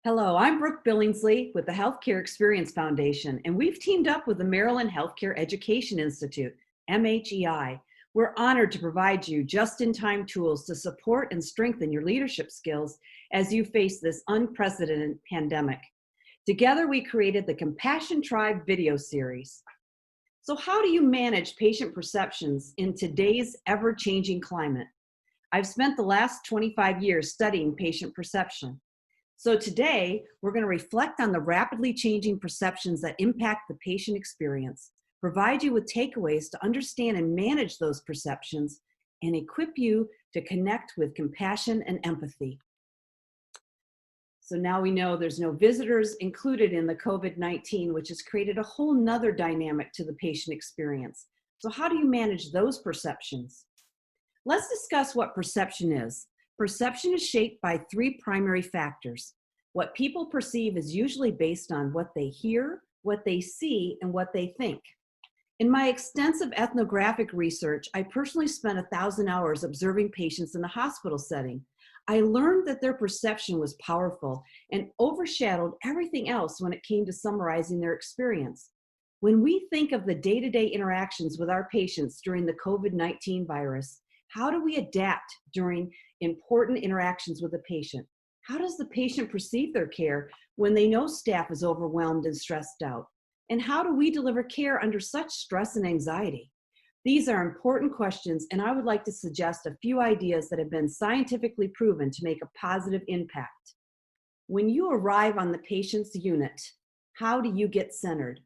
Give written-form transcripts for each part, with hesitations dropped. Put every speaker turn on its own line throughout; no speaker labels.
Hello, I'm Brooke Billingsley with the Healthcare Experience Foundation, and we've teamed up with the Maryland Healthcare Education Institute, MHEI. We're honored to provide you just-in-time tools to support and strengthen your leadership skills as you face this unprecedented pandemic. Together, we created the Compassion Tribe video series. So how do you manage patient perceptions in today's ever-changing climate? I've spent the last 25 years studying patient perception. So today, we're going to reflect on the rapidly changing perceptions that impact the patient experience, provide you with takeaways to understand and manage those perceptions, and equip you to connect with compassion and empathy. So now we know there's no visitors included in the COVID-19, which has created a whole nother dynamic to the patient experience. So how do you manage those perceptions? Let's discuss what perception is. Perception is shaped by three primary factors. What people perceive is usually based on what they hear, what they see, and what they think. In my extensive ethnographic research, I personally spent 1,000 hours observing patients in a hospital setting. I learned that their perception was powerful and overshadowed everything else when it came to summarizing their experience. When we think of the day-to-day interactions with our patients during the COVID-19 virus, how do we adapt during important interactions with the patient? How does the patient perceive their care when they know staff is overwhelmed and stressed out? And how do we deliver care under such stress and anxiety? These are important questions, and I would like to suggest a few ideas that have been scientifically proven to make a positive impact. When you arrive on the patient's unit, how do you get centered?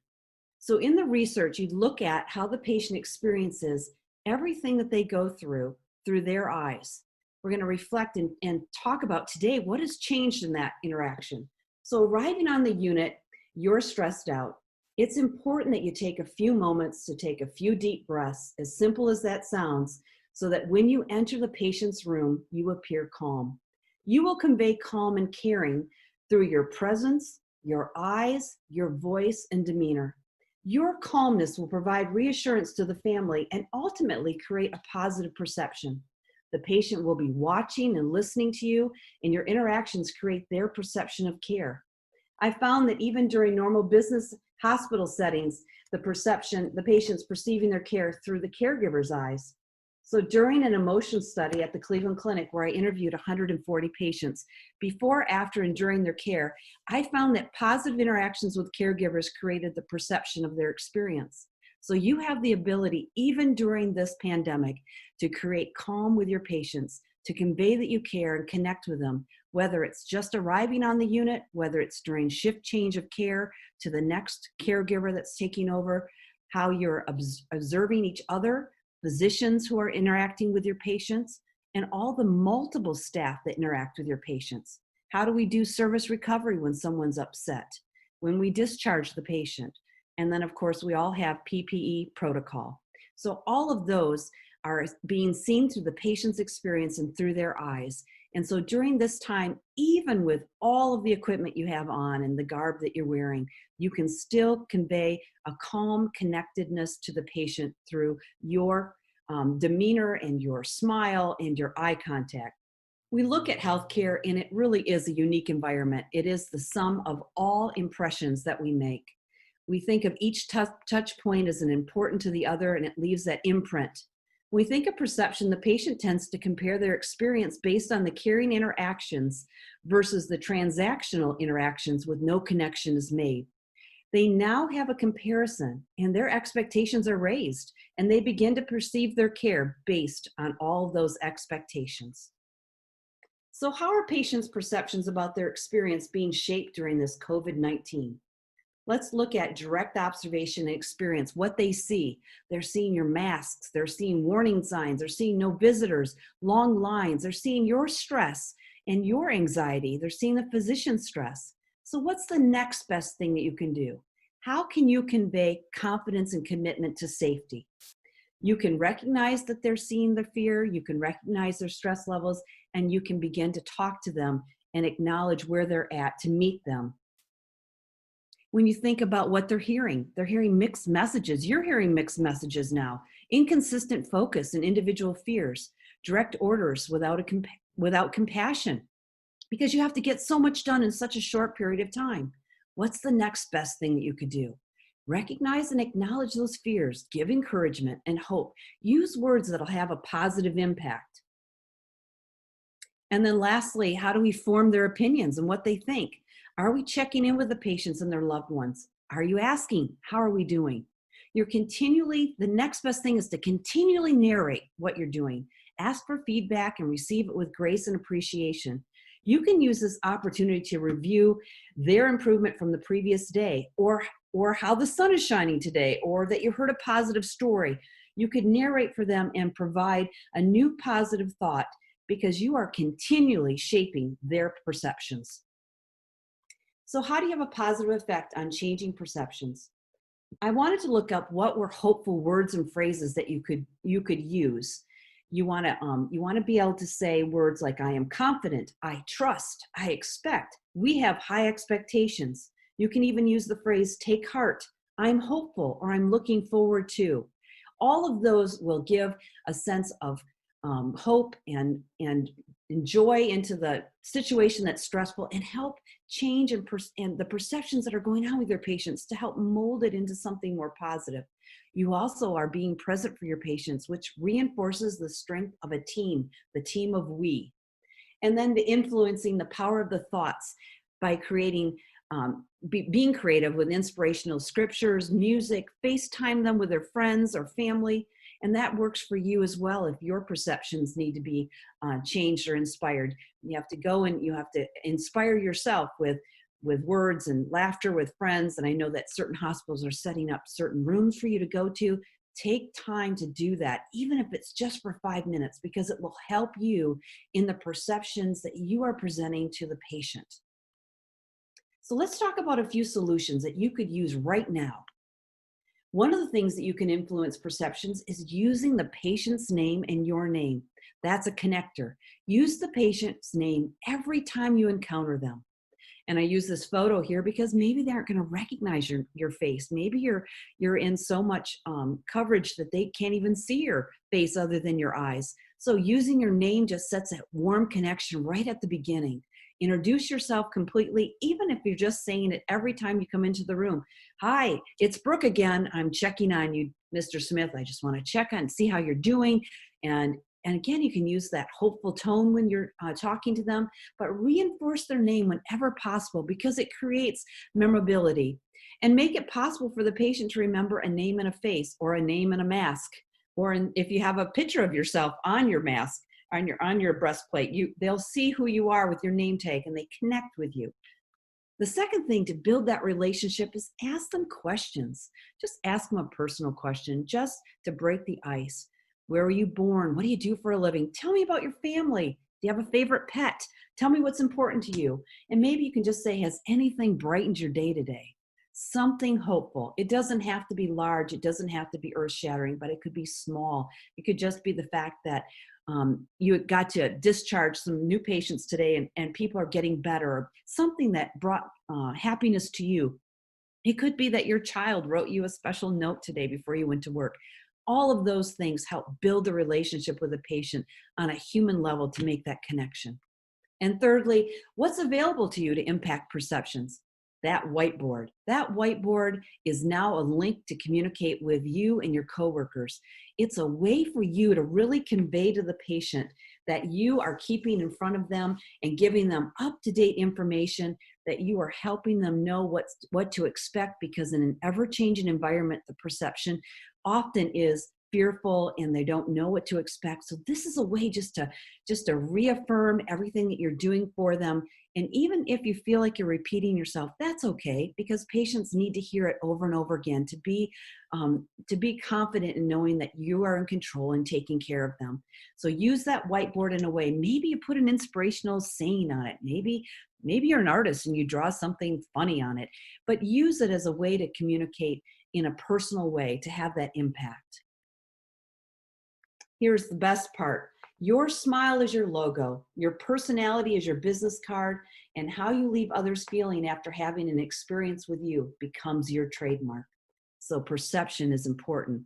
So in the research, you look at how the patient experiences everything that they go through their eyes. We're going to reflect and talk about today what has changed in that interaction. So arriving on the unit, you're stressed out. It's important that you take a few moments to take a few deep breaths, as simple as that sounds, so that when you enter the patient's room, you appear calm. You will convey calm and caring through your presence, your eyes, your voice, and demeanor. Your calmness will provide reassurance to the family and ultimately create a positive perception. The patient will be watching and listening to you, and your interactions create their perception of care. I found that even during normal business hospital settings, the patient's perceiving their care through the caregiver's eyes. So during an emotion study at the Cleveland Clinic, where I interviewed 140 patients, before, after, and during their care, I found that positive interactions with caregivers created the perception of their experience. So you have the ability, even during this pandemic, to create calm with your patients, to convey that you care and connect with them, whether it's just arriving on the unit, whether it's during shift change of care to the next caregiver that's taking over, how you're observing each other, physicians who are interacting with your patients, and all the multiple staff that interact with your patients. How do we do service recovery when someone's upset? When we discharge the patient? And then, of course, we all have PPE protocol. So all of those are being seen through the patient's experience and through their eyes. And so during this time, even with all of the equipment you have on and the garb that you're wearing, you can still convey a calm connectedness to the patient through your demeanor and your smile and your eye contact. We look at healthcare, and it really is a unique environment. It is the sum of all impressions that we make. We think of each touch point as an important to the other, and it leaves that imprint. When we think of perception, the patient tends to compare their experience based on the caring interactions versus the transactional interactions with no connection is made. They now have a comparison, and their expectations are raised, and they begin to perceive their care based on all of those expectations. So how are patients' perceptions about their experience being shaped during this COVID-19? Let's look at direct observation and experience, what they see. They're seeing your masks, they're seeing warning signs, they're seeing no visitors, long lines, they're seeing your stress and your anxiety, they're seeing the physician's stress. So what's the next best thing that you can do? How can you convey confidence and commitment to safety? You can recognize that they're seeing the fear, you can recognize their stress levels, and you can begin to talk to them and acknowledge where they're at to meet them. When you think about what they're hearing mixed messages. You're hearing mixed messages now. Inconsistent focus and individual fears, direct orders without compassion, because you have to get so much done in such a short period of time. What's the next best thing that you could do? Recognize and acknowledge those fears, give encouragement and hope. Use words that'll have a positive impact. And then lastly, how do we form their opinions and what they think? Are we checking in with the patients and their loved ones? Are you asking, how are we doing? The next best thing is to continually narrate what you're doing. Ask for feedback and receive it with grace and appreciation. You can use this opportunity to review their improvement from the previous day, or how the sun is shining today, or that you heard a positive story. You could narrate for them and provide a new positive thought, because you are continually shaping their perceptions. So how do you have a positive effect on changing perceptions? I wanted to look up what were hopeful words and phrases that you could use. You want to be able to say words like, I am confident, I trust, I expect, we have high expectations. You can even use the phrase take heart, I'm hopeful, or I'm looking forward to. All of those will give a sense of hope and joy into the situation that's stressful, and help change and the perceptions that are going on with your patients to help mold it into something more positive. You also are being present for your patients, which reinforces the strength of a team, the team of we. And then influencing the power of the thoughts by creating, being creative with inspirational scriptures, music, FaceTime them with their friends or family. And that works for you as well if your perceptions need to be changed or inspired. You have to go and you have to inspire yourself with words and laughter with friends. And I know that certain hospitals are setting up certain rooms for you to go to. Take time to do that, even if it's just for 5 minutes, because it will help you in the perceptions that you are presenting to the patient. So let's talk about a few solutions that you could use right now. One of the things that you can influence perceptions is using the patient's name and your name. That's a connector. Use the patient's name every time you encounter them. And I use this photo here because maybe they aren't going to recognize your face. Maybe you're in so much coverage that they can't even see your face other than your eyes. So using your name just sets that warm connection right at the beginning. Introduce yourself completely, even if you're just saying it every time you come into the room. Hi, it's Brooke again. I'm checking on you, Mr. Smith. I just want to check on, see how you're doing. And again, you can use that hopeful tone when you're talking to them, but reinforce their name whenever possible, because it creates memorability. And make it possible for the patient to remember a name and a face, or a name and a mask, or if you have a picture of yourself on your mask, on your breastplate, they'll see who you are with your name tag and they connect with you. The second thing to build that relationship is ask them questions. Just ask them a personal question just to break the ice. Where were you born? What do you do for a living? Tell me about your family. Do you have a favorite pet? Tell me what's important to you. And maybe you can just say, has anything brightened your day today? Something hopeful. It doesn't have to be large. It doesn't have to be earth-shattering, but it could be small. It could just be the fact that you got to discharge some new patients today and people are getting better, or something that brought happiness to you. It could be that your child wrote you a special note today before you went to work. All of those things help build a relationship with a patient on a human level to make that connection. And thirdly, what's available to you to impact perceptions? That whiteboard. That whiteboard is now a link to communicate with you and your coworkers. It's a way for you to really convey to the patient that you are keeping in front of them and giving them up-to-date information, that you are helping them know what to expect, because in an ever-changing environment, the perception often is fearful and they don't know what to expect. So this is a way just to reaffirm everything that you're doing for them. And even if you feel like you're repeating yourself, that's okay, because patients need to hear it over and over again to be confident in knowing that you are in control and taking care of them. So use that whiteboard in a way. Maybe you put an inspirational saying on it. Maybe you're an artist and you draw something funny on it, but use it as a way to communicate in a personal way to have that impact. Here's the best part. Your smile is your logo. Your personality is your business card, and how you leave others feeling after having an experience with you becomes your trademark. So perception is important.